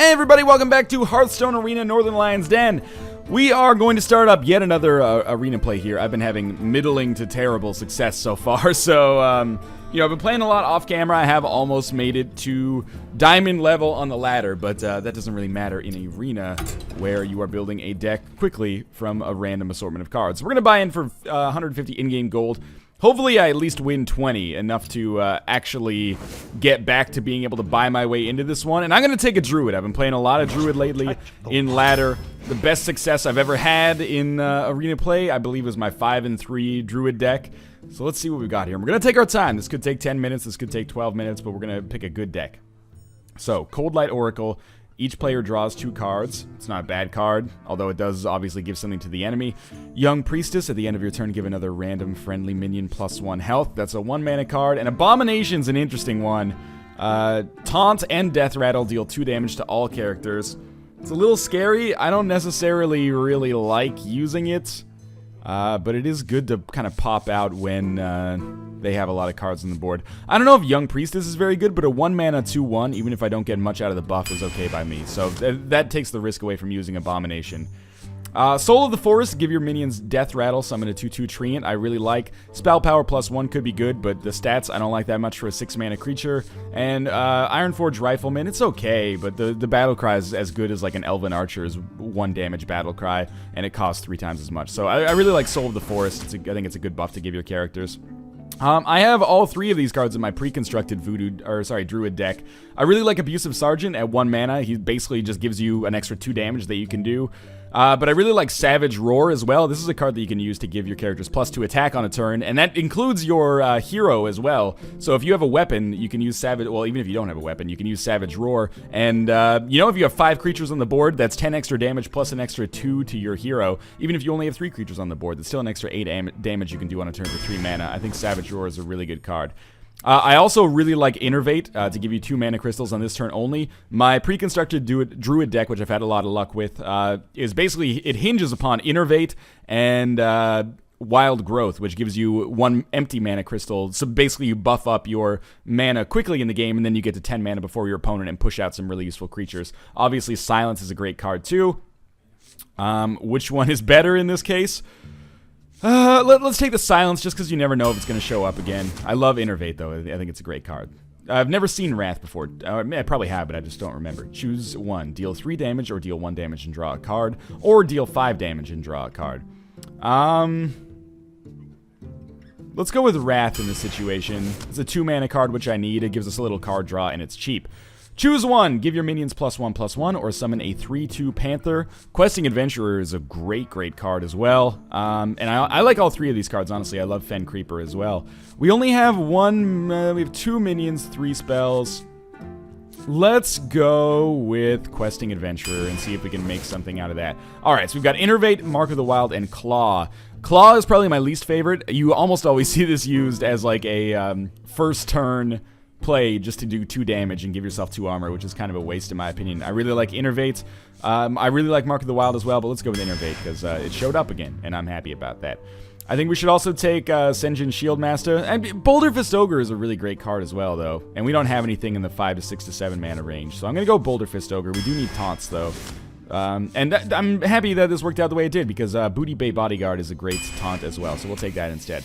Hey everybody, welcome back to Hearthstone Arena Northernlion's Den. We are going to start up yet another arena play here. I've been having middling to terrible success so far, so, I've been playing a lot off camera. I have almost made it to diamond level on the ladder, but that doesn't really matter in an arena where you are building a deck quickly from a random assortment of cards. We're going to buy in for 150 in-game gold. Hopefully I at least win 20, enough to actually get back to being able to buy my way into this one. And I'm going to take a Druid. I've been playing a lot of Druid lately in ladder. The best success I've ever had in arena play, I believe, was my 5-3 Druid deck. So let's see what we've got here. We're going to take our time. This could take 10 minutes, this could take 12 minutes, but we're going to pick a good deck. So, Cold Light Oracle. Each player draws 2 cards. It's not a bad card, although it does obviously give something to the enemy. Young Priestess, at the end of your turn, give another random friendly minion +1 health. That's a 1-mana card. And Abomination's an interesting one. Taunt and Death Rattle deal 2 damage to all characters. It's a little scary. I don't necessarily really like using it, but it is good to kind of pop out when they have a lot of cards on the board. I don't know if Young Priestess is very good, but a 1-mana 2/1, even if I don't get much out of the buff, is okay by me. So that takes the risk away from using Abomination. Soul of the Forest, give your minions Death Rattle, summon a 2/2 Treant. I really like. Spell Power +1 could be good, but the stats I don't like that much for a 6-mana creature. And Ironforge Rifleman, it's okay, but the battle cry is as good as like an Elven Archer's 1 damage battle cry, and it costs 3 times as much. So I really like Soul of the Forest. I think it's a good buff to give your characters. I have all 3 of these cards in my pre-constructed Druid deck. I really like Abusive Sergeant at 1 mana. He basically just gives you an extra 2 damage that you can do. But I really like Savage Roar as well. This is a card that you can use to give your characters +2 attack on a turn, and that includes your hero as well. So if you have a weapon, you can use Savage... Well, even if you don't have a weapon, you can use Savage Roar. And, if you have 5 creatures on the board, that's 10 extra damage plus an extra 2 to your hero. Even if you only have 3 creatures on the board, that's still an extra 8 damage you can do on a turn for 3 mana. I think Savage Roar is a really good card. I also really like Innervate to give you 2 mana crystals on this turn only. My pre-constructed Druid deck, which I've had a lot of luck with, is basically, it hinges upon Innervate and Wild Growth, which gives you 1 empty mana crystal. So basically you buff up your mana quickly in the game, and then you get to 10 mana before your opponent and push out some really useful creatures. Obviously Silence is a great card too. Which one is better in this case? Let's take the Silence, just because you never know if it's going to show up again. I love Innervate, though. I think it's a great card. I've never seen Wrath before. I probably have, but I just don't remember. Choose 1. Deal 3 damage, or deal 1 damage and draw a card. Or deal 5 damage and draw a card. Let's go with Wrath in this situation. It's a 2-mana card, which I need. It gives us a little card draw, and it's cheap. Choose 1. Give your minions +1/+1, or summon a 3/2 Panther. Questing Adventurer is a great card as well. And I like all 3 of these cards, honestly. I love Fen Creeper as well. We only have we have 2 minions, 3 spells. Let's go with Questing Adventurer and see if we can make something out of that. Alright, so we've got Innervate, Mark of the Wild, and Claw. Claw is probably my least favorite. You almost always see this used as like a first turn play just to do 2 damage and give yourself 2 armor, which is kind of a waste in my opinion. I really like Innervate. I really like Mark of the Wild as well, but let's go with Innervate because it showed up again, and I'm happy about that. I think we should also take Sen'jin Shieldmaster. And Boulder Fist Ogre is a really great card as well, though. And we don't have anything in the 5 to 6 to 7 mana range, so I'm going to go Boulder Fist Ogre. We do need taunts, though. I'm happy that this worked out the way it did, because Booty Bay Bodyguard is a great taunt as well, so we'll take that instead.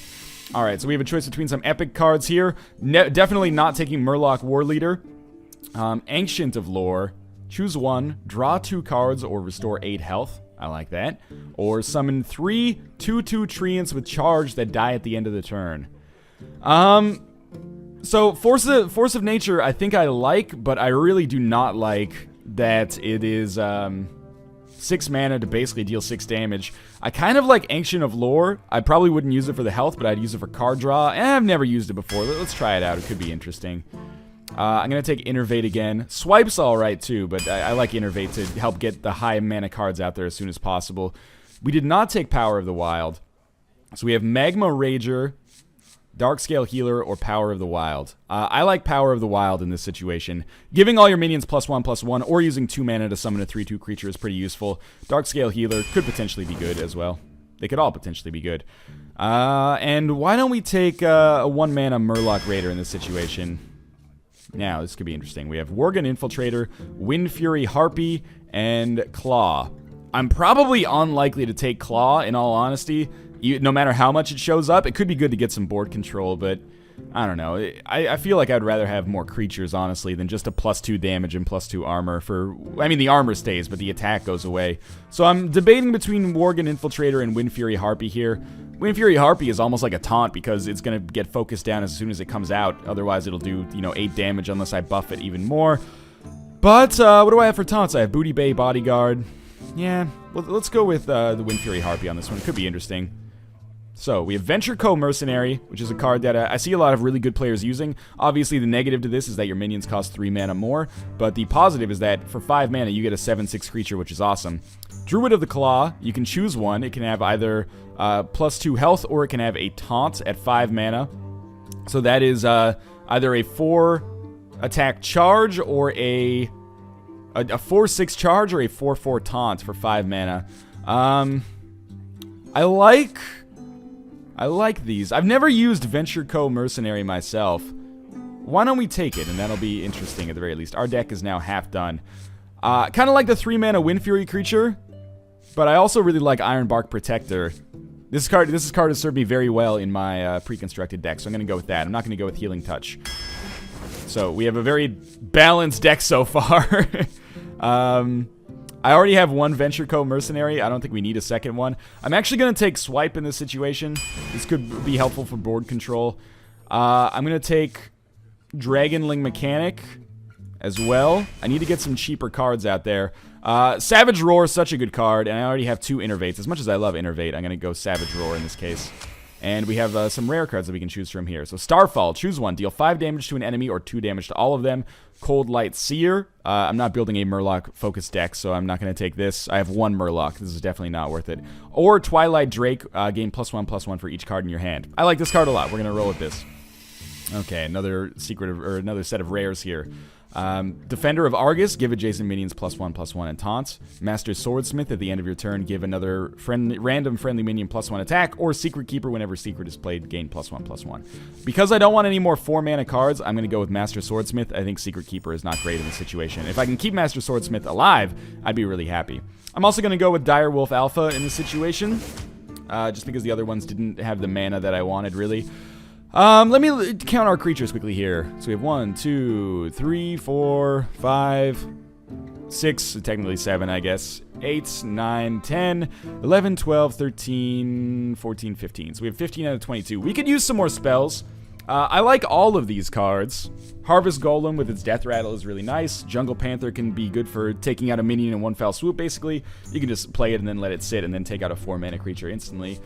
Alright, so we have a choice between some epic cards here. Definitely not taking Murloc Warleader. Ancient of Lore. Choose 1, draw 2 cards, or restore 8 health. I like that. Or summon 3 2/2 Treants with charge that die at the end of the turn. So Force of Nature I think I like, but I really do not like that it is 6 mana to basically deal 6 damage. I kind of like Ancient of Lore. I probably wouldn't use it for the health, but I'd use it for card draw. I've never used it before. Let's try it out. It could be interesting. I'm going to take Innervate again. Swipe's alright too, but I like Innervate to help get the high mana cards out there as soon as possible. We did not take Power of the Wild. So we have Magma Rager, Darkscale Healer, or Power of the Wild. I like Power of the Wild in this situation. Giving all your minions +1/+1, or using 2 mana to summon a 3/2 creature is pretty useful. Darkscale Healer could potentially be good as well. They could all potentially be good. And why don't we take a 1-mana Murloc Raider in this situation? Now, this could be interesting. We have Worgen Infiltrator, Wind Fury Harpy, and Claw. I'm probably unlikely to take Claw, in all honesty. No matter how much it shows up, it could be good to get some board control, but I don't know. I feel like I'd rather have more creatures, honestly, than just a +2 damage and +2 armor for... I mean, the armor stays, but the attack goes away. So I'm debating between Worgen Infiltrator and Wind Fury Harpy here. Wind Fury Harpy is almost like a taunt because it's going to get focused down as soon as it comes out. Otherwise, it'll do, 8 damage unless I buff it even more. But, what do I have for taunts? I have Booty Bay Bodyguard. Yeah, well, let's go with the Wind Fury Harpy on this one. It could be interesting. So, we have Venture Co. Mercenary, which is a card that I see a lot of really good players using. Obviously, the negative to this is that your minions cost 3 mana more, but the positive is that for 5 mana, you get a 7/6 creature, which is awesome. Druid of the Claw, you can choose one. It can have either +2 health, or it can have a taunt at 5 mana. So that is either a 4 attack charge, or a 4/6 charge, or a 4/4 taunt for 5 mana. I like these. I've never used Venture Co. Mercenary myself. Why don't we take it, and that'll be interesting at the very least. Our deck is now half done. Kind of like the 3 mana Wind Fury creature, but I also really like Ironbark Protector. This card has served me very well in my pre-constructed deck, so I'm going to go with that. I'm not going to go with Healing Touch. So we have a very balanced deck so far. I already have one Venture Co. Mercenary. I don't think we need a second one. I'm actually going to take Swipe in this situation. This could be helpful for board control. I'm going to take Dragonling Mechanic as well. I need to get some cheaper cards out there. Savage Roar is such a good card, and I already have 2 Innervates. As much as I love Innervate, I'm going to go Savage Roar in this case. And we have some rare cards that we can choose from here. So Starfall, choose one. Deal 5 damage to an enemy or 2 damage to all of them. Cold Light Seer. I'm not building a Murloc-focused deck, so I'm not going to take this. I have 1 Murloc. This is definitely not worth it. Or Twilight Drake. Gain +1/+1 for each card in your hand. I like this card a lot. We're going to roll with this. Okay, another set of rares here. Defender of Argus, give adjacent minions +1/+1 and taunt. Master Swordsmith, at the end of your turn, give another random friendly minion +1 attack, or Secret Keeper, whenever Secret is played, gain +1/+1. Because I don't want any more 4 mana cards, I'm going to go with Master Swordsmith. I think Secret Keeper is not great in this situation. If I can keep Master Swordsmith alive, I'd be really happy. I'm also going to go with Direwolf Alpha in this situation, just because the other ones didn't have the mana that I wanted, really. Let me count our creatures quickly here. So we have 1, 2, 3, 4, 5, 6, technically 7, I guess. 8, 9, 10, 11, 12, 13, 14, 15. So we have 15 out of 22. We could use some more spells. I like all of these cards. Harvest Golem with its Death Rattle is really nice. Jungle Panther can be good for taking out a minion in one fell swoop, basically. You can just play it and then let it sit and then take out a 4-mana creature instantly.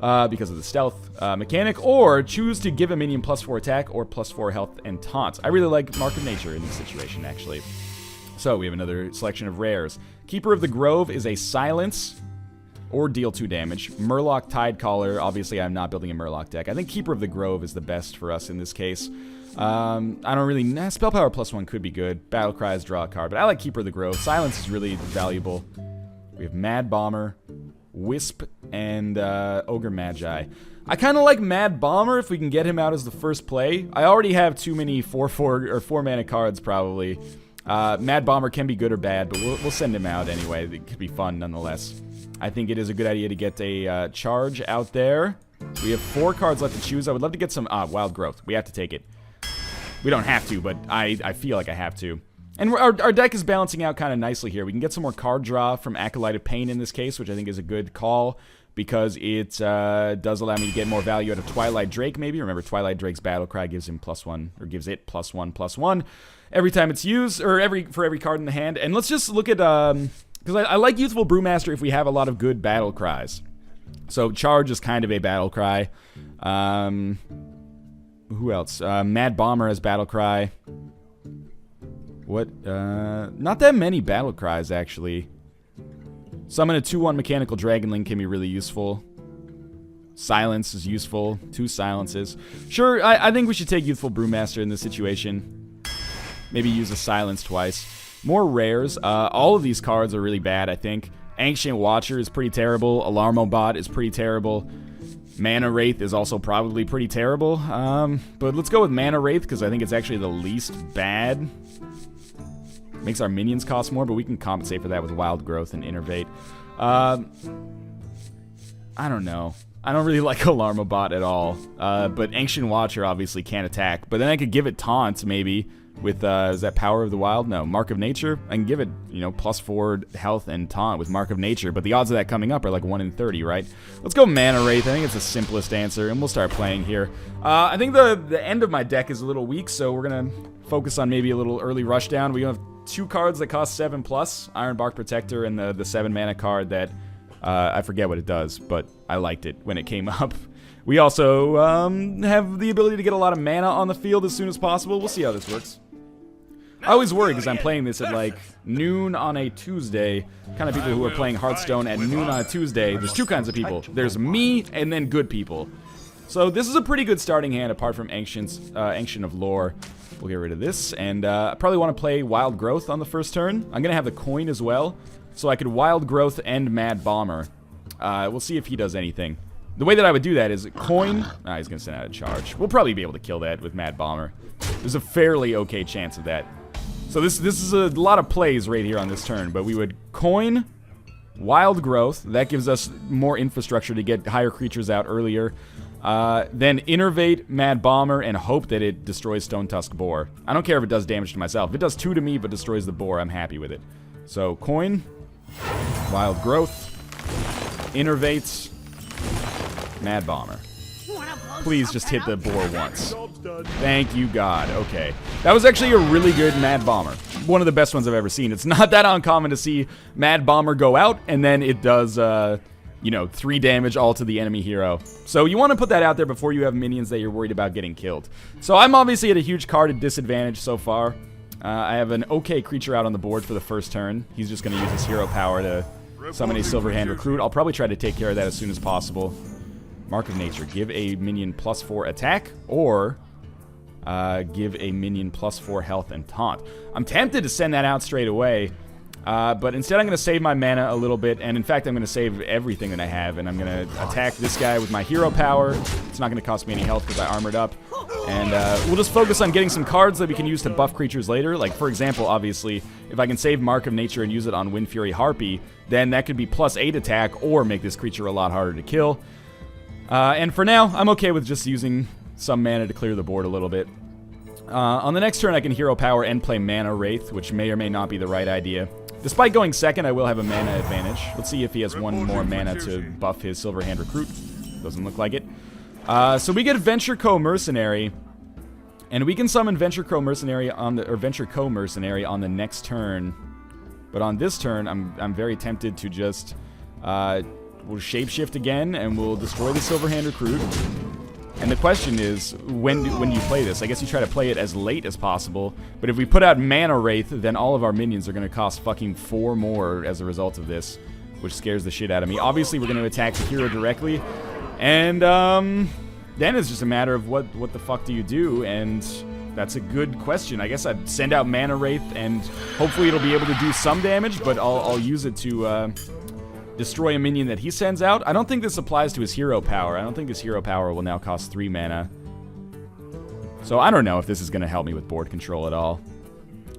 Because of the stealth mechanic, or choose to give a minion +4 attack or +4 health and taunt. I really like Mark of Nature in this situation, actually. So we have another selection of rares. Keeper of the Grove is a silence or deal 2 damage. Murloc Tidecaller, obviously I'm not building a Murloc deck. I think Keeper of the Grove is the best for us in this case. I don't really... Spell Power +1 could be good. Battle Cries, draw a card, but I like Keeper of the Grove. Silence is really valuable. We have Mad Bomber, Wisp, and Ogre Magi. I kind of like Mad Bomber if we can get him out as the first play. I already have too many 4 mana cards, probably. Mad Bomber can be good or bad, but we'll send him out anyway. It could be fun nonetheless. I think it is a good idea to get a charge out there. We have 4 cards left to choose. I would love to get some Wild Growth. We have to take it. We don't have to, but I feel like I have to. And our deck is balancing out kind of nicely here. We can get some more card draw from Acolyte of Pain in this case, which I think is a good call, because it does allow me to get more value out of Twilight Drake, maybe. Remember, Twilight Drake's Battle Cry gives him +1, or gives it +1/+1 every time it's used, or for every card in the hand. And let's just look at, because I like Youthful Brewmaster if we have a lot of good Battle Cries. So Charge is kind of a Battle Cry. Who else? Mad Bomber has Battle Cry. What? Not that many Battle Cries, actually. Summon a 2/1 Mechanical Dragonling can be really useful. Silence is useful. 2 silences. Sure, I think we should take Youthful Brewmaster in this situation. Maybe use a silence twice. More rares. All of these cards are really bad, I think. Ancient Watcher is pretty terrible. Alarmobot is pretty terrible. Mana Wraith is also probably pretty terrible. But let's go with Mana Wraith because I think it's actually the least bad. Makes our minions cost more, but we can compensate for that with Wild Growth and Innervate. I don't know. I don't really like Alarmabot at all. But Ancient Watcher obviously can't attack. But then I could give it Taunt, maybe, with, is that Power of the Wild? No, Mark of Nature. I can give it, you know, +4 health and Taunt with Mark of Nature. But the odds of that coming up are like 1 in 30, right? Let's go Mana Wraith. I think it's the simplest answer, and we'll start playing here. I think the end of my deck is a little weak, so we're going to focus on maybe a little early rushdown. We have 2 cards that cost 7+, Ironbark Protector, and the 7 mana card that, I forget what it does, but I liked it when it came up. We also have the ability to get a lot of mana on the field as soon as possible. We'll see how this works. I always worry because I'm playing this at like noon on a Tuesday. Kind of people who are playing Hearthstone at noon on a Tuesday. There's 2 kinds of people. There's me and then good people. So this is a pretty good starting hand apart from Ancient of Lore. We'll get rid of this, and I probably want to play Wild Growth on the first turn. I'm going to have the coin as well, so I could Wild Growth and Mad Bomber. We'll see if he does anything. The way that I would do that is coin. He's going to send out a charge. We'll probably be able to kill that with Mad Bomber. There's a fairly okay chance of that. So this is a lot of plays right here on this turn, but we would coin, Wild Growth. That gives us more infrastructure to get higher creatures out earlier. Then Innervate Mad Bomber and hope that it destroys Stone Tusk Boar. I don't care if it does damage to myself. If it does 2 to me but destroys the boar, I'm happy with it. So coin, Wild Growth, Innervates, Mad Bomber. Please just hit the boar once. Thank you, God. Okay. That was actually a really good Mad Bomber. One of the best ones I've ever seen. It's not that uncommon to see Mad Bomber go out, and then it does, you know, 3 damage all to the enemy hero. So you want to put that out there before you have minions that you're worried about getting killed. So I'm obviously at a huge card disadvantage so far. I have an okay creature out on the board for the first turn. He's just going to use his hero power to summon a Silverhand Recruit. I'll probably try to take care of that as soon as possible. Mark of Nature. Give a minion +4 attack, or give a minion +4 health and taunt. I'm tempted to send that out straight away, but instead I'm going to save my mana a little bit, and in fact I'm going to save everything that I have, and I'm going to attack this guy with my hero power. It's not going to cost me any health because I armored up, and we'll just focus on getting some cards that we can use to buff creatures later. Like, for example, obviously, if I can save Mark of Nature and use it on Wind Fury Harpy, then that could be +8 attack, or make this creature a lot harder to kill. And for now, I'm okay with just using some mana to clear the board a little bit. On the next turn, I can hero power and play Mana Wraith, which may or may not be the right idea. Despite going second, I will have a mana advantage. Let's see if he has 1 more mana to buff his Silverhand Recruit. Doesn't look like it. So we get Venture Co Mercenary, and we can summon Venture Co Mercenary on the next turn. But on this turn, I'm very tempted to just we'll shapeshift again, and we'll destroy the Silverhand Recruit. And the question is, when you play this? I guess you try to play it as late as possible, but if we put out Mana Wraith, then all of our minions are going to cost fucking 4 more as a result of this, which scares the shit out of me. Obviously, we're going to attack the hero directly, and then it's just a matter of what the fuck do you do, and that's a good question. I guess I'd send out Mana Wraith, and hopefully it'll be able to do some damage, but I'll use it to destroy a minion that he sends out. I don't think this applies to his hero power. I don't think his hero power will now cost 3 mana. So I don't know if this is going to help me with board control at all.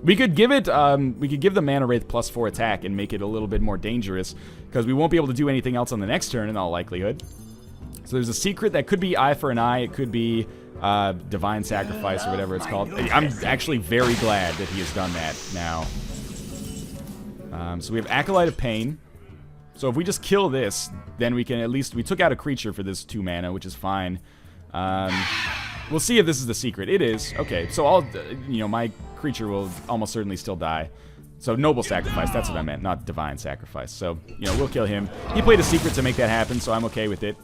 We could give it, we could give the Mana Wraith +4 attack and make it a little bit more dangerous, because we won't be able to do anything else on the next turn in all likelihood. So there's a secret that could be Eye for an Eye. It could be Divine Sacrifice or whatever it's called. I'm actually very glad that he has done that now. So we have Acolyte of Pain. So if we just kill this, then we can at least... We took out a creature for this 2 mana, which is fine. We'll see if this is the secret. It is. Okay, so my creature will almost certainly still die. So Noble Sacrifice, that's what I meant, not Divine Sacrifice. So, we'll kill him. He played a secret to make that happen, so I'm okay with it.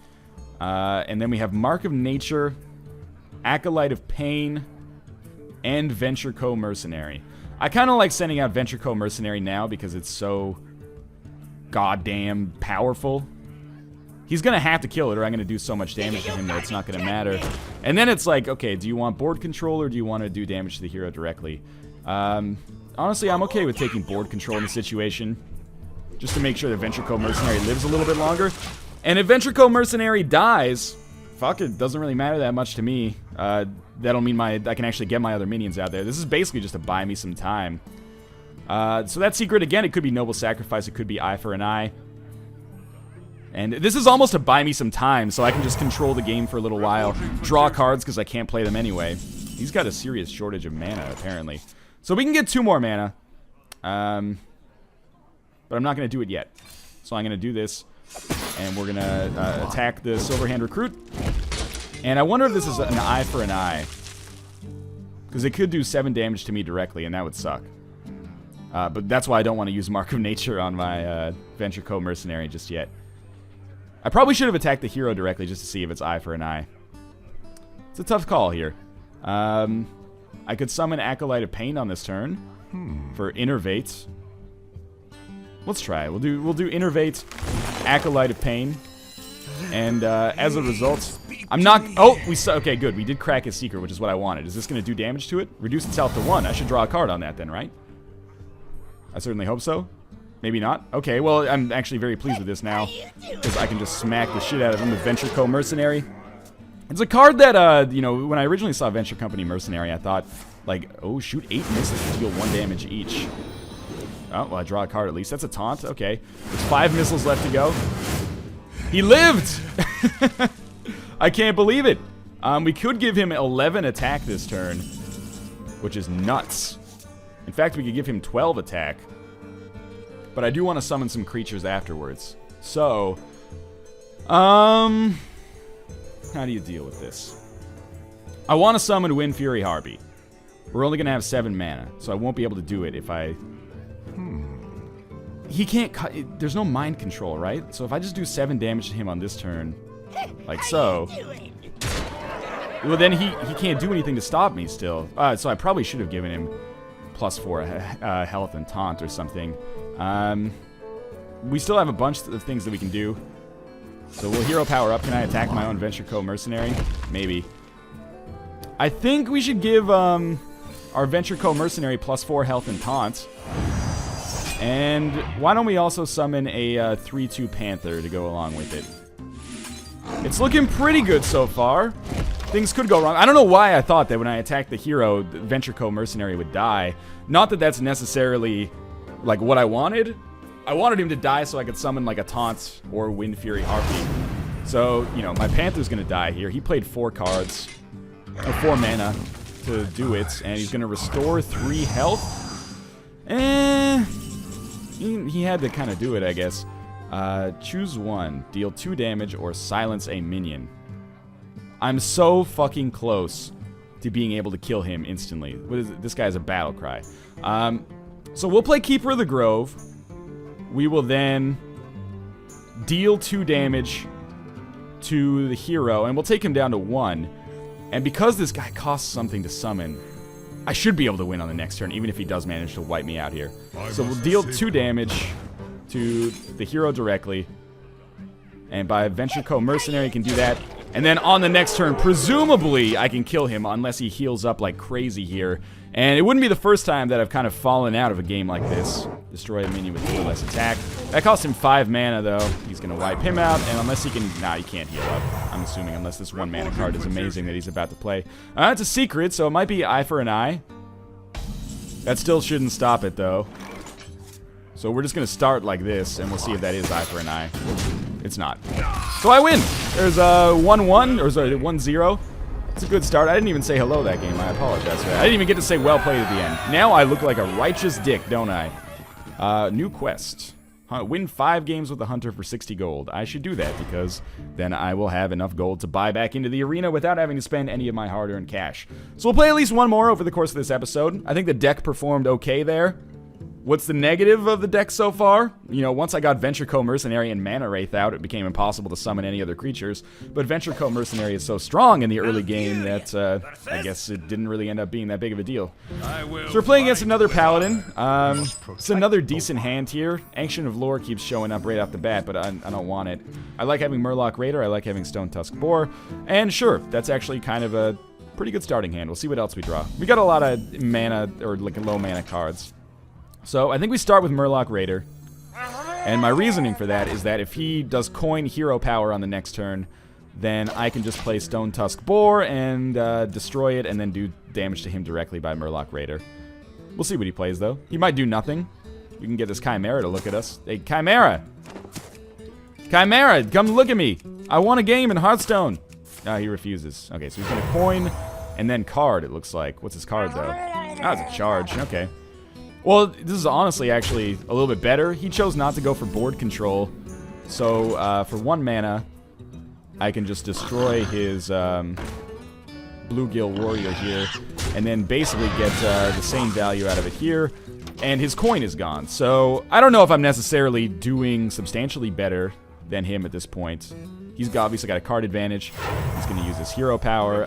And then we have Mark of Nature, Acolyte of Pain, and Venture Co Mercenary. I kind of like sending out Venture Co Mercenary now because it's so goddamn powerful. He's going to have to kill it, or I'm going to do so much damage to him that it's not going to matter. And then it's like, okay, do you want board control, or do you want to do damage to the hero directly? Honestly, I'm okay with taking board control in the situation, just to make sure that Venture Co Mercenary lives a little bit longer. And if Venture Co Mercenary dies, fuck it, doesn't really matter that much to me. That'll mean I can actually get my other minions out there. This is basically just to buy me some time. So that secret, again, it could be Noble Sacrifice, it could be Eye for an Eye. And this is almost to buy me some time, so I can just control the game for a little while. Draw cards, because I can't play them anyway. He's got a serious shortage of mana, apparently. So we can get 2 more mana. But I'm not going to do it yet. So I'm going to do this, and we're going to attack the Silverhand Recruit. And I wonder if this is an Eye for an Eye. Because it could do 7 damage to me directly, and that would suck. But that's why I don't want to use Mark of Nature on my Venture Co. Mercenary just yet. I probably should have attacked the hero directly just to see if it's Eye for an Eye. It's a tough call here. I could summon Acolyte of Pain on this turn for Innervate. Let's try it. We'll do Innervate, Acolyte of Pain, and as a result, I'm not. Oh, okay, good. We did crack his secret, which is what I wanted. Is this going to do damage to it? Reduce its health to 1. I should draw a card on that then, right? I certainly hope so. Maybe not. Okay, well, I'm actually very pleased with this now, because I can just smack the shit out of him with Venture Co. Mercenary. It's a card that, you know, when I originally saw Venture Company Mercenary, I thought, like, oh, shoot 8 missiles to deal 1 damage each. Oh, well, I draw a card at least. That's a taunt. Okay. There's 5 missiles left to go. He lived! I can't believe it. We could give him 11 attack this turn, which is nuts. In fact, we could give him 12 attack. But I do want to summon some creatures afterwards. So, how do you deal with this? I want to summon Wind Fury Harpy. We're only going to have 7 mana, so I won't be able to do it if I... He can't cut... There's no mind control, right? So if I just do 7 damage to him on this turn, like so... Well, then he can't do anything to stop me still. So I probably should have given him +4 health and taunt or something. We still have a bunch of things that we can do. So we'll hero power up. Can I attack my own Venture Co. Mercenary? Maybe. I think we should give our Venture Co. Mercenary +4 health and taunt. And why don't we also summon a 3/2 Panther to go along with it? It's looking pretty good so far. Things could go wrong. I don't know why I thought that when I attacked the hero, the Venture Co. Mercenary would die. Not that that's necessarily, like, what I wanted. I wanted him to die so I could summon, like, a Taunt or Wind Fury Harpy. So, you know, my Panther's gonna die here. He played 4 cards, or 4 mana to do it, and he's gonna restore 3 health. He had to kind of do it, I guess. Choose 1. Deal 2 damage or silence a minion. I'm so fucking close to being able to kill him instantly. What is it? This guy's a battle cry. So we'll play Keeper of the Grove. We will then deal 2 damage to the hero, and we'll take him down to 1. And because this guy costs something to summon, I should be able to win on the next turn, even if he does manage to wipe me out here. So we'll deal 2 damage to the hero directly. And by Venture Co. Mercenary can do that. And then on the next turn, presumably, I can kill him unless he heals up like crazy here. And it wouldn't be the first time that I've kind of fallen out of a game like this. Destroy a minion with 2 less attack. That cost him 5 mana, though. He's going to wipe him out. And unless he can... Nah, he can't heal up. I'm assuming, unless this 1 mana card is amazing that he's about to play. It's a secret, so it might be Eye for an Eye. That still shouldn't stop it, though. So we're just going to start like this, and we'll see if that is Eye for an Eye. It's not. So I win! There's a 1-1, or sorry, 1-0. It's a good start. I didn't even say hello that game. I apologize for that. I didn't even get to say well played at the end. Now I look like a righteous dick, don't I? New quest. Win 5 games with the Hunter for 60 gold. I should do that, because then I will have enough gold to buy back into the arena without having to spend any of my hard-earned cash. So we'll play at least 1 more over the course of this episode. I think the deck performed okay there. What's the negative of the deck so far? You know, once I got Venture Co. Mercenary and Mana Wraith out, it became impossible to summon any other creatures. But Venture Co. Mercenary is so strong in the early game that I guess it didn't really end up being that big of a deal. So we're playing against another Paladin. It's another decent hand here. Ancient of Lore keeps showing up right off the bat, but I don't want it. I like having Murloc Raider, I like having Stone Tusk Boar, and sure, that's actually kind of a pretty good starting hand. We'll see what else we draw. We got a lot of mana, or like low mana cards. So I think we start with Murloc Raider, and my reasoning for that is that if he does coin hero power on the next turn, then I can just play Stone Tusk Boar and destroy it and then do damage to him directly by Murloc Raider. We'll see what he plays, though. He might do nothing. We can get this Chimera to look at us. Hey, Chimera! Chimera, come look at me! I won a game in Hearthstone! He refuses. Okay, so he's gonna coin and then card, it looks like. What's his card, though? It's a charge. Okay. Well, this is honestly actually a little bit better. He chose not to go for board control. So, for 1 mana, I can just destroy his Bluegill Warrior here, and then basically get the same value out of it here, and his coin is gone. So, I don't know if I'm necessarily doing substantially better than him at this point. He's obviously got a card advantage. He's going to use his hero power,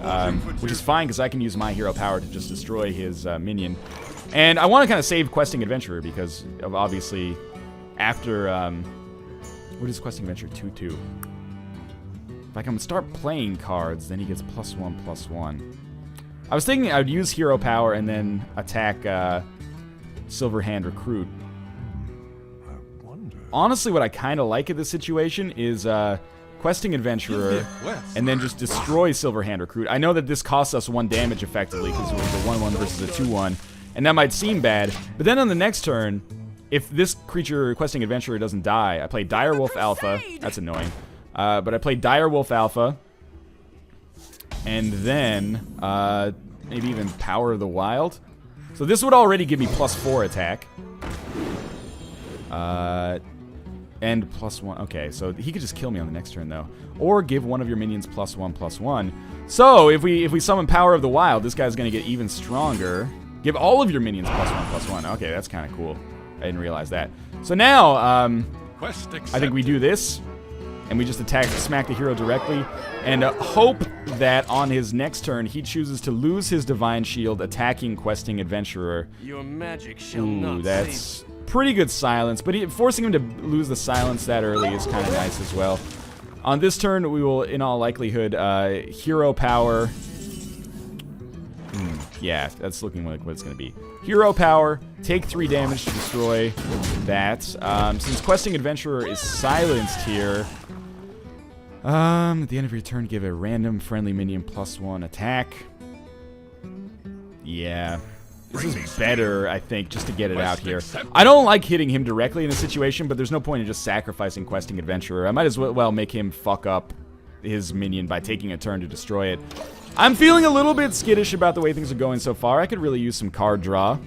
which is fine because I can use my hero power to just destroy his minion. And I want to kind of save Questing Adventurer because of obviously after... what is Questing Adventurer 2/2? If I can start playing cards, then he gets +1/+1. I was thinking I would use hero power and then attack Silverhand Recruit. Honestly, what I kind of like in this situation is Questing Adventurer and then just destroy Silverhand Recruit. I know that this costs us 1 damage effectively because we're the 1/1 versus a 2/1, and that might seem bad, but then on the next turn, if this creature, Questing Adventurer, doesn't die, I play Direwolf Alpha. That's annoying. But I play Direwolf Alpha, and then maybe even Power of the Wild. So this would already give me +4 attack. And +1. Okay, so he could just kill me on the next turn, though. Or give one of your minions +1/+1. So if we summon Power of the Wild, this guy's going to get even stronger. Give all of your minions +1/+1. Okay, that's kind of cool. I didn't realize that. So now, I think we do this, and we just smack the hero directly, and hope that on his next turn he chooses to lose his Divine Shield, attacking Questing Adventurer. Your magic shall not that's pretty good silence, but forcing him to lose the silence that early is kind of nice as well. On this turn, we will, in all likelihood, hero power. Yeah, that's looking like what it's going to be. Hero power, take 3 damage to destroy that. Since Questing Adventurer is silenced here, at the end of your turn, give a random friendly minion +1 attack. Yeah. This is better, I think, just to get it out here. I don't like hitting him directly in a situation, but there's no point in just sacrificing Questing Adventurer. I might as well make him fuck up his minion by taking a turn to destroy it. I'm feeling a little bit skittish about the way things are going so far. I could really use some card draw.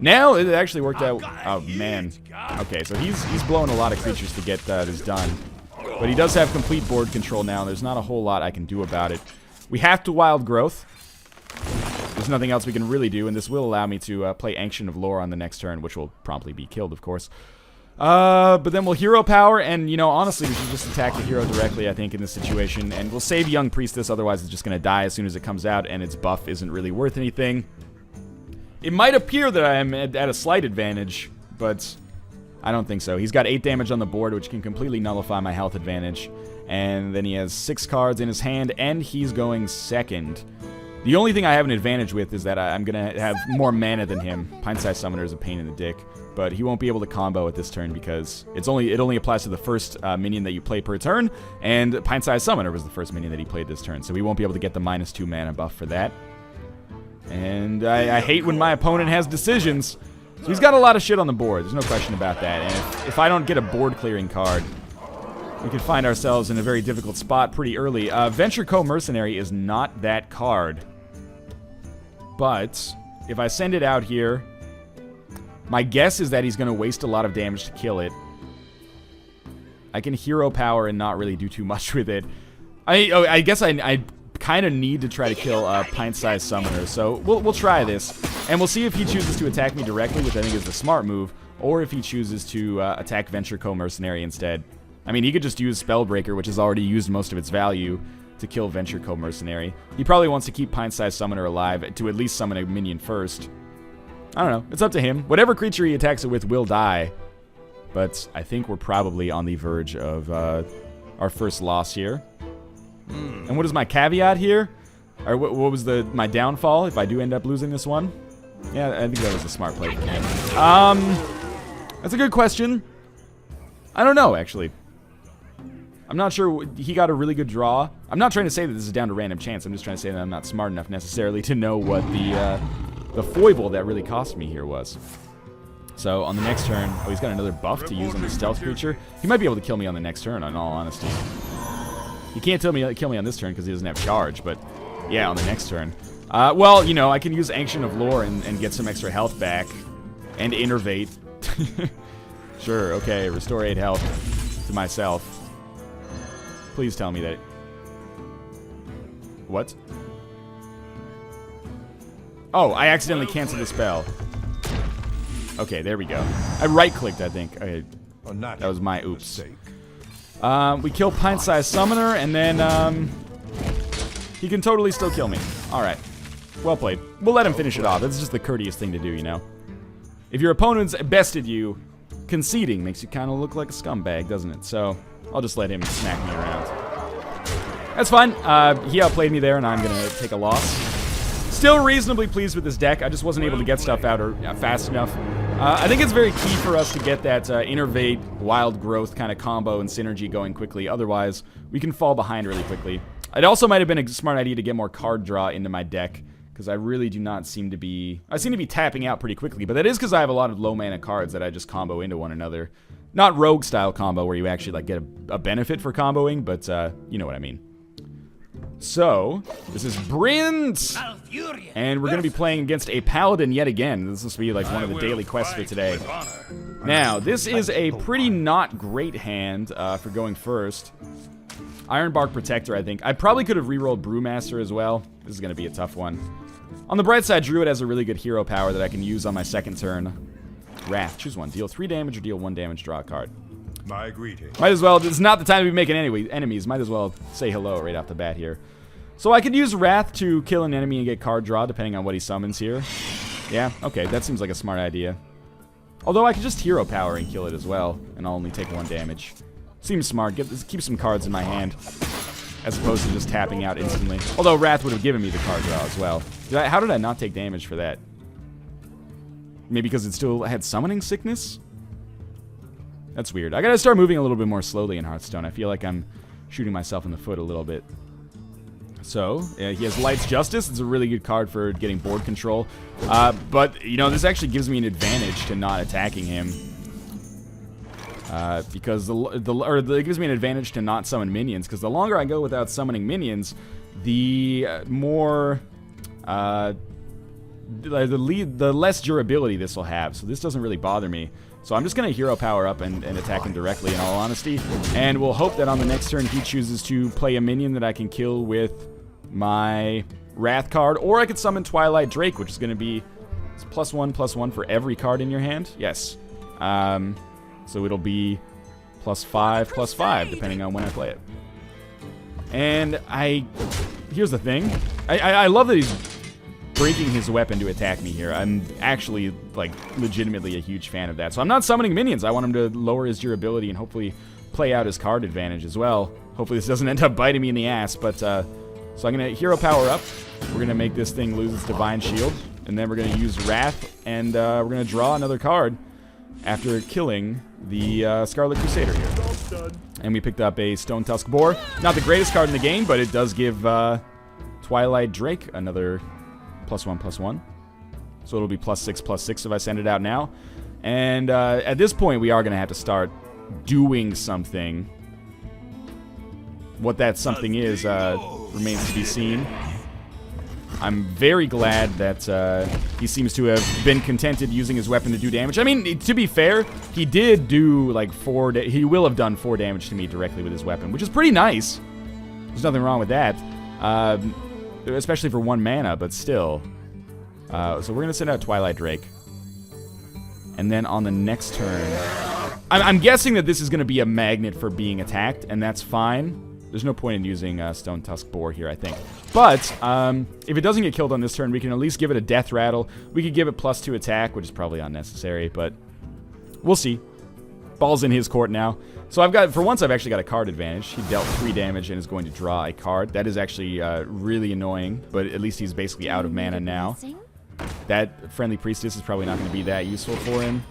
Now, it actually worked out. Oh, man. Okay, so he's blowing a lot of creatures to get this done. But he does have complete board control now, and there's not a whole lot I can do about it. We have to Wild Growth. There's nothing else we can really do, and this will allow me to play Ancient of Lore on the next turn, which will promptly be killed, of course. But then we'll hero power, and, you know, honestly, we should just attack the hero directly, I think, in this situation. And we'll save Young Priestess, otherwise it's just going to die as soon as it comes out, and its buff isn't really worth anything. It might appear that I am at a slight advantage, but I don't think so. He's got 8 damage on the board, which can completely nullify my health advantage. And then he has 6 cards in his hand, and he's going second. The only thing I have an advantage with is that I'm going to have more mana than him. Pint-Sized Summoner is a pain in the dick, but he won't be able to combo at this turn because it only applies to the first minion that you play per turn, and Pint-Sized Summoner was the first minion that he played this turn, so he won't be able to get the -2 mana buff for that. And I hate when my opponent has decisions. So he's got a lot of shit on the board, there's no question about that, and if I don't get a board-clearing card, we could find ourselves in a very difficult spot pretty early. Venture Co-Mercenary is not that card. But if I send it out here, my guess is that he's going to waste a lot of damage to kill it. I can hero power and not really do too much with it. I guess I kind of need to try to kill a Pint-Sized Summoner, so we'll try this. And we'll see if he chooses to attack me directly, which I think is the smart move, or if he chooses to attack Venture Co-Mercenary instead. I mean, he could just use Spellbreaker, which has already used most of its value, to kill Venture Co-Mercenary. He probably wants to keep Pint-Sized Summoner alive to at least summon a minion first. I don't know. It's up to him. Whatever creature he attacks it with will die. But I think we're probably on the verge of our first loss here. And what is my caveat here? Or what was my downfall if I do end up losing this one? Yeah, I think that was a smart play for him. That's a good question. I don't know, actually. I'm not sure. He got a really good draw. I'm not trying to say that this is down to random chance. I'm just trying to say that I'm not smart enough necessarily to know what the foible that really cost me here was. So on the next turn, oh, he's got another buff to use on the stealth creature. He might be able to kill me on the next turn, in all honesty. He can't kill me on this turn because he doesn't have charge, but yeah, on the next turn. Well, you know, I can use Ancient of Lore and get some extra health back. And Innervate. Sure, okay, restore 8 health to myself. Please tell me that... What? Oh, I accidentally canceled the spell. Okay, there we go. I right-clicked, I think. Okay, that was my oops. We kill Pint-Sized Summoner, and then, he can totally still kill me. Alright. Well played. We'll let him finish it off. That's just the courteous thing to do, you know? If your opponent's bested you, conceding makes you kind of look like a scumbag, doesn't it? So, I'll just let him smack me around. That's fine. He outplayed me there, and I'm going to take a loss. Still reasonably pleased with this deck. I just wasn't able to get stuff out fast enough. I think it's very key for us to get that Innervate, Wild Growth kind of combo and synergy going quickly. Otherwise, we can fall behind really quickly. It also might have been a smart idea to get more card draw into my deck, because I really do not seem to be... I seem to be tapping out pretty quickly, but that is because I have a lot of low mana cards that I just combo into one another. Not rogue-style combo where you actually like get a benefit for comboing, but you know what I mean. So, this is Brint! And we're going to be playing against a Paladin yet again. This will be like one of the daily quests for today. Now, this is a pretty not great hand for going first. Ironbark Protector, I think. I probably could have rerolled Brewmaster as well. This is going to be a tough one. On the bright side, Druid has a really good hero power that I can use on my second turn. Wrath, choose one. Deal 3 damage or deal 1 damage, draw a card. My greeting. Might as well, it's not the time to be making enemies. Might as well say hello right off the bat here. So I could use Wrath to kill an enemy and get card draw, depending on what he summons here. Yeah, okay, that seems like a smart idea. Although I could just hero power and kill it as well, and I'll only take 1 damage. Seems smart. Keep some cards in my hand, as opposed to just tapping out instantly. Although Wrath would have given me the card draw as well. How did I not take damage for that? Maybe because it still had Summoning Sickness? That's weird. I gotta start moving a little bit more slowly in Hearthstone. I feel like I'm shooting myself in the foot a little bit. So, he has Light's Justice. It's a really good card for getting board control. But, you know, this actually gives me an advantage to not attacking him. Because it gives me an advantage to not summon minions. Because the longer I go without summoning minions, the more... the less durability this will have. So this doesn't really bother me. So I'm just going to hero power up and attack him directly, in all honesty. And we'll hope that on the next turn he chooses to play a minion that I can kill with my Wrath card. Or I could summon Twilight Drake, which is going to be +1/+1 for every card in your hand. Yes. So it'll be +5/+5, depending on when I play it. And here's the thing. I love that he's breaking his weapon to attack me here. I'm actually, like, legitimately a huge fan of that. So I'm not summoning minions. I want him to lower his durability and hopefully play out his card advantage as well. Hopefully this doesn't end up biting me in the ass. But, so I'm going to hero power up. We're going to make this thing lose its Divine Shield. And then we're going to use Wrath. And we're going to draw another card after killing the Scarlet Crusader here. And we picked up a Stone Tusk Boar. Not the greatest card in the game, but it does give Twilight Drake another +1/+1. So it'll be +6/+6 if I send it out now. And at this point, we are going to have to start doing something. What that something is remains to be seen. I'm very glad that he seems to have been contented using his weapon to do damage. I mean, to be fair, he did do like he will have done 4 damage to me directly with his weapon, which is pretty nice. There's nothing wrong with that. Especially for 1 mana, but still. So we're going to send out Twilight Drake. And then on the next turn... I'm guessing that this is going to be a magnet for being attacked, and that's fine. There's no point in using Stone Tusk Boar here, I think. But, if it doesn't get killed on this turn, we can at least give it a Death Rattle. We could give it +2 attack, which is probably unnecessary, but we'll see. Ball's in his court now. So for once, I've actually got a card advantage. He dealt 3 damage and is going to draw a card. That is actually really annoying, but at least he's basically out of mana now. That Friendly Priestess is probably not going to be that useful for him.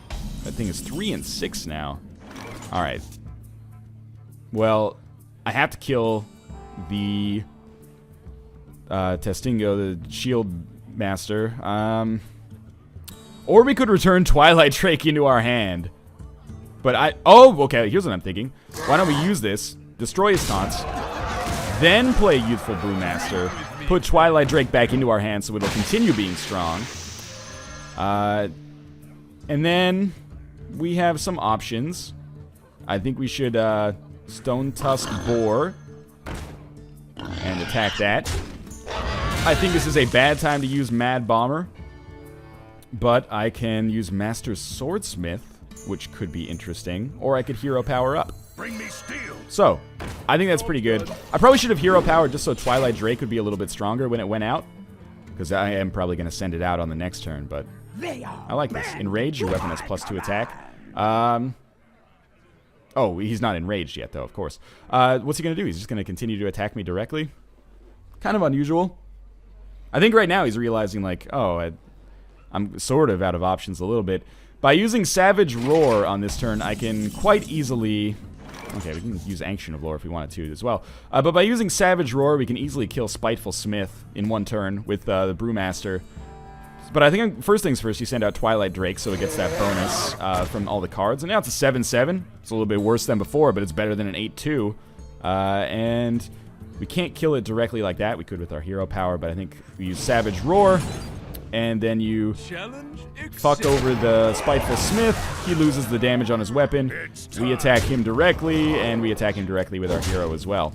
That thing is 3 and 6 now. Alright. Well, I have to kill the Testingo, the shield master. Or we could return Twilight Drake into our hand. But oh, okay, here's what I'm thinking. Why don't we use this, destroy his taunts, then play Youthful Brewmaster, put Twilight Drake back into our hand so it'll continue being strong. And then we have some options. I think we should Stone Tusk Boar and attack that. I think this is a bad time to use Mad Bomber, but I can use Master Swordsmith, which could be interesting, or I could Hero Power up. Bring me steel. So, I think that's pretty good. I probably should have Hero Power just so Twilight Drake would be a little bit stronger when it went out, because I am probably going to send it out on the next turn, but I like this. Enrage, your weapon has +2 attack. Oh, he's not enraged yet, though, of course. What's he going to do? He's just going to continue to attack me directly? Kind of unusual. I think right now he's realizing, like, oh, I'm sort of out of options a little bit. By using Savage Roar on this turn, I can quite easily... Okay, we can use Ancient of Lore if we wanted to as well. But by using Savage Roar, we can easily kill Spiteful Smith in one turn with the Brewmaster. But I think first things first, you send out Twilight Drake so it gets that bonus from all the cards. And now it's a 7-7. It's a little bit worse than before, but it's better than an 8-2. And we can't kill it directly like that. We could with our Hero Power, but I think if we use Savage Roar, and then you fuck over the Spiteful Smith, he loses the damage on his weapon. We attack him directly, and we attack him directly with our hero as well.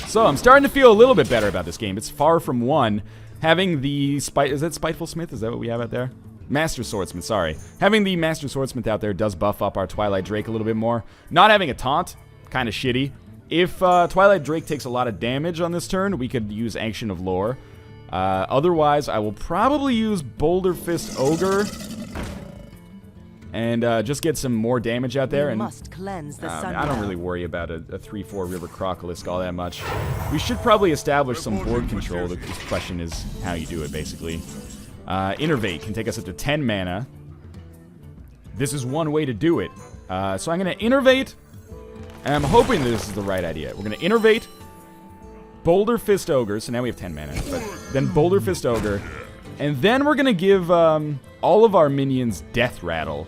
So I'm starting to feel a little bit better about this game. It's far from one. Having the is that Spiteful Smith? Is that what we have out there? Master Swordsmith, sorry. Having the Master Swordsmith out there does buff up our Twilight Drake a little bit more. Not having a taunt, kind of shitty. If Twilight Drake takes a lot of damage on this turn, we could use Ancient of Lore. Otherwise, I will probably use Boulder Fist Ogre and just get some more damage out there. And must cleanse the sun. I don't really worry about a 3-4 River Crocolisk all that much. We should probably establish some board control. The question is how you do it, basically. Innervate can take us up to 10 mana. This is one way to do it. So I'm going to Innervate, and I'm hoping that this is the right idea. We're going to Innervate, Boulder Fist Ogre, so now we have 10 mana, but then Boulder Fist Ogre, and then we're going to give all of our minions Death Rattle.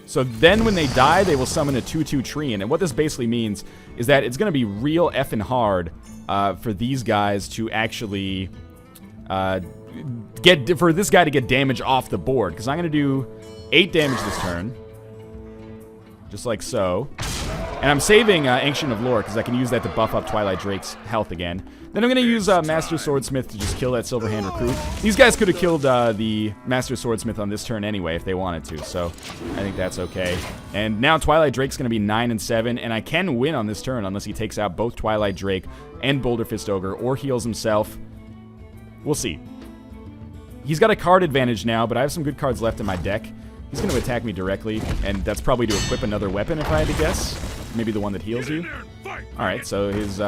So then when they die, they will summon a 2/2 Treant, and what this basically means is that it's going to be real effing hard for these guys to actually for this guy to get damage off the board, because I'm going to do 8 damage this turn, just like so. And I'm saving Ancient of Lore, because I can use that to buff up Twilight Drake's health again. Then I'm going to use Master Swordsmith to just kill that Silverhand Recruit. These guys could have killed the Master Swordsmith on this turn anyway if they wanted to, so I think that's okay. And now Twilight Drake's going to be 9-7, and I can win on this turn unless he takes out both Twilight Drake and Boulder Fist Ogre, or heals himself. We'll see. He's got a card advantage now, but I have some good cards left in my deck. He's going to attack me directly, and that's probably to equip another weapon if I had to guess. Maybe the one that heals you. Alright, so his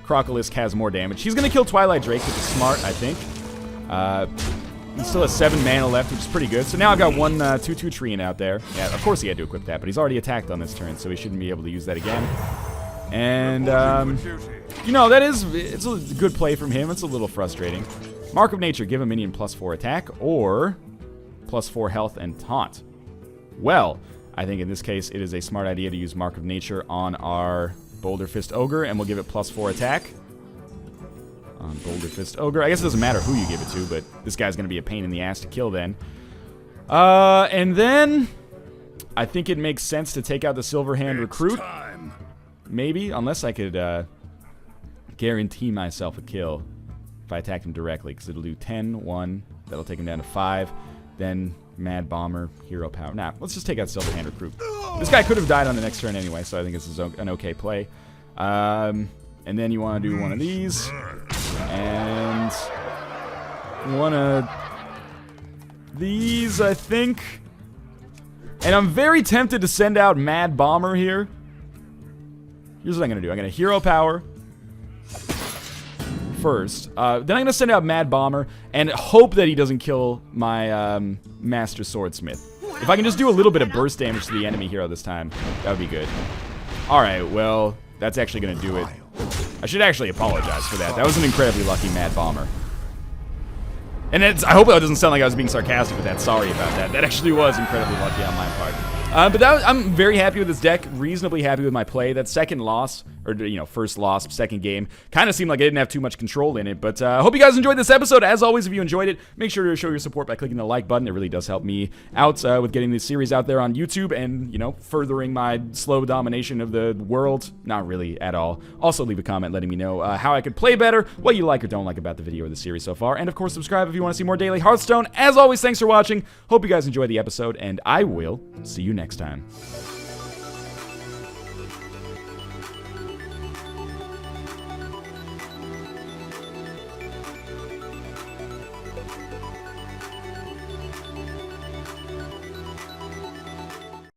Crocolisk has more damage. He's going to kill Twilight Drake, which is smart, I think. He still has 7 mana left, which is pretty good. So now I've got one 2/2 Treant out there. Yeah, of course he had to equip that, but he's already attacked on this turn, so he shouldn't be able to use that again. And, you know, it's a good play from him. It's a little frustrating. Mark of Nature, give a minion +4 attack, or +4 health and taunt. Well, I think in this case it is a smart idea to use Mark of Nature on our Boulder Fist Ogre, and we'll give it +4 attack on Boulder Fist Ogre. I guess it doesn't matter who you give it to, but this guy's going to be a pain in the ass to kill then. And then I think it makes sense to take out the Silverhand Recruit. Maybe, unless I could guarantee myself a kill if I attacked him directly, because it'll do 10, 1, that'll take him down to 5, then Mad Bomber, Hero Power. Nah, let's just take out Silverhand Recruit. This guy could have died on the next turn anyway, so I think this is an okay play. And then you want to do one of these, and one of these, I think. And I'm very tempted to send out Mad Bomber here. Here's what I'm going to do. I'm going to Hero Power first. Then I'm going to send out Mad Bomber and hope that he doesn't kill my Master Swordsmith. If I can just do a little bit of burst damage to the enemy hero this time, that would be good. Alright, well, that's actually going to do it. I should actually apologize for that. That was an incredibly lucky Mad Bomber. And I hope it doesn't sound like I was being sarcastic with that. Sorry about that. That actually was incredibly lucky on my part. But I'm very happy with this deck, reasonably happy with my play. That second loss, or first loss, second game, kind of seemed like I didn't have too much control in it. But I hope you guys enjoyed this episode. As always, if you enjoyed it, make sure to show your support by clicking the like button. It really does help me out with getting this series out there on YouTube and, furthering my slow domination of the world. Not really at all. Also, leave a comment letting me know how I could play better, what you like or don't like about the video or the series so far. And, of course, subscribe if you want to see more daily Hearthstone. As always, thanks for watching. Hope you guys enjoyed the episode, and I will see you next time.